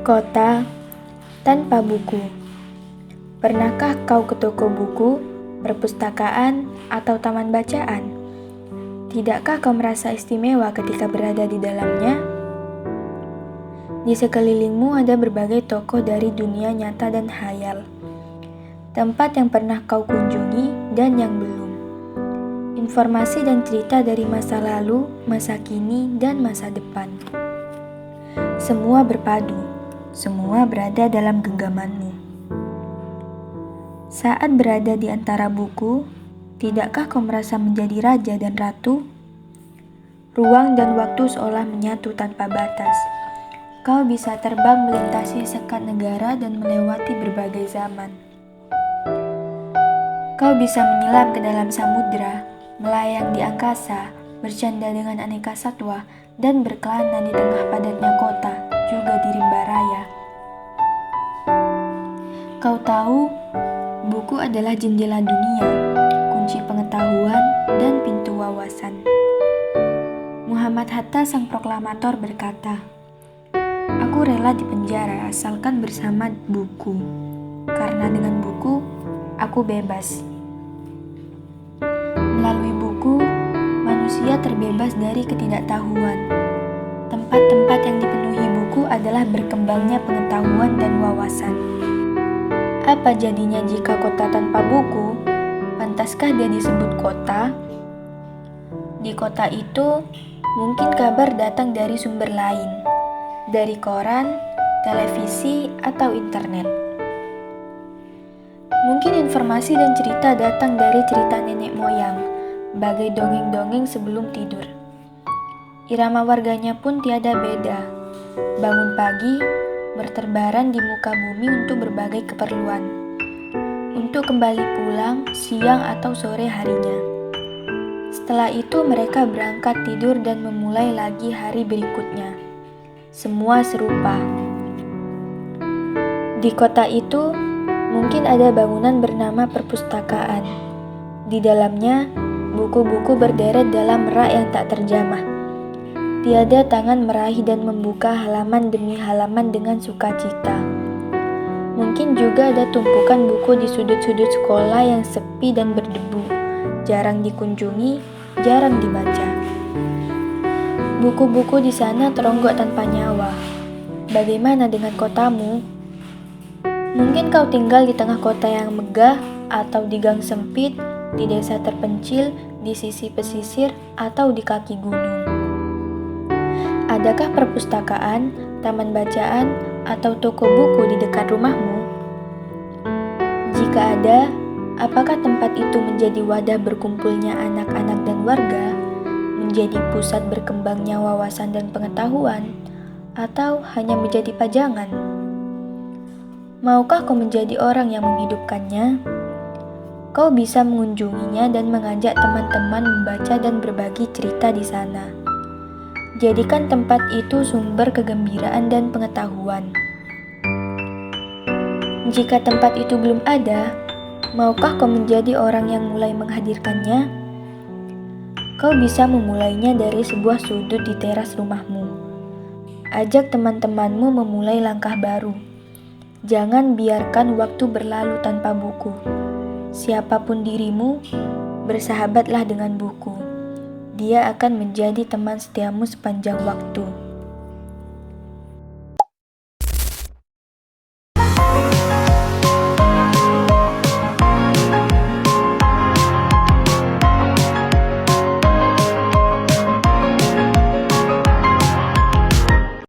Kota tanpa buku. Pernahkah kau ke toko buku, perpustakaan, atau taman bacaan? Tidakkah kau merasa istimewa ketika berada di dalamnya? Di sekelilingmu ada berbagai toko dari dunia nyata dan khayal. Tempat yang pernah kau kunjungi dan yang belum. Informasi dan cerita dari masa lalu, masa kini, dan masa depan. Semua berpadu. Semua berada dalam genggamanmu. Saat berada di antara buku, tidakkah kau merasa menjadi raja dan ratu? Ruang dan waktu seolah menyatu tanpa batas. Kau bisa terbang melintasi sekat negara dan melewati berbagai zaman. Kau bisa menyelam ke dalam samudera, melayang di angkasa, bercanda dengan aneka satwa, dan berkelana di tengah padatnya kota, juga di rimba raya. Kau tahu, buku adalah jendela dunia, kunci pengetahuan, dan pintu wawasan. Muhammad Hatta sang proklamator berkata, "Aku rela dipenjara asalkan bersama buku, karena dengan buku, aku bebas." Melalui buku, manusia terbebas dari ketidaktahuan. Tempat-tempat yang dipenuhi buku adalah berkembangnya pengetahuan dan wawasan. Apa jadinya jika kota tanpa buku? Pantaskah dia disebut kota? Di kota itu, mungkin kabar datang dari sumber lain, dari koran, televisi, atau internet. Mungkin informasi dan cerita datang dari cerita nenek moyang, bagai dongeng-dongeng sebelum tidur. Irama warganya pun tiada beda. Bangun pagi, berterbaran di muka bumi untuk berbagai keperluan. Untuk kembali pulang siang atau sore harinya. Setelah itu mereka berangkat tidur dan memulai lagi hari berikutnya. Semua serupa. Di kota itu, mungkin ada bangunan bernama perpustakaan. Di dalamnya, buku-buku berderet dalam rak yang tak terjamah. Tiada tangan meraih dan membuka halaman demi halaman dengan sukacita. Mungkin juga ada tumpukan buku di sudut-sudut sekolah yang sepi dan berdebu, jarang dikunjungi, jarang dibaca. Buku-buku di sana teronggok tanpa nyawa. Bagaimana dengan kotamu? Mungkin kau tinggal di tengah kota yang megah, atau di gang sempit, di desa terpencil, di sisi pesisir, atau di kaki gunung. Adakah perpustakaan, taman bacaan, atau toko buku di dekat rumahmu? Jika ada, apakah tempat itu menjadi wadah berkumpulnya anak-anak dan warga, menjadi pusat berkembangnya wawasan dan pengetahuan, atau hanya menjadi pajangan? Maukah kau menjadi orang yang menghidupkannya? Kau bisa mengunjunginya dan mengajak teman-teman membaca dan berbagi cerita di sana. Jadikan tempat itu sumber kegembiraan dan pengetahuan. Jika tempat itu belum ada, maukah kau menjadi orang yang mulai menghadirkannya? Kau bisa memulainya dari sebuah sudut di teras rumahmu. Ajak teman-temanmu memulai langkah baru. Jangan biarkan waktu berlalu tanpa buku. Siapapun dirimu, bersahabatlah dengan buku. Dia akan menjadi teman setiamu sepanjang waktu.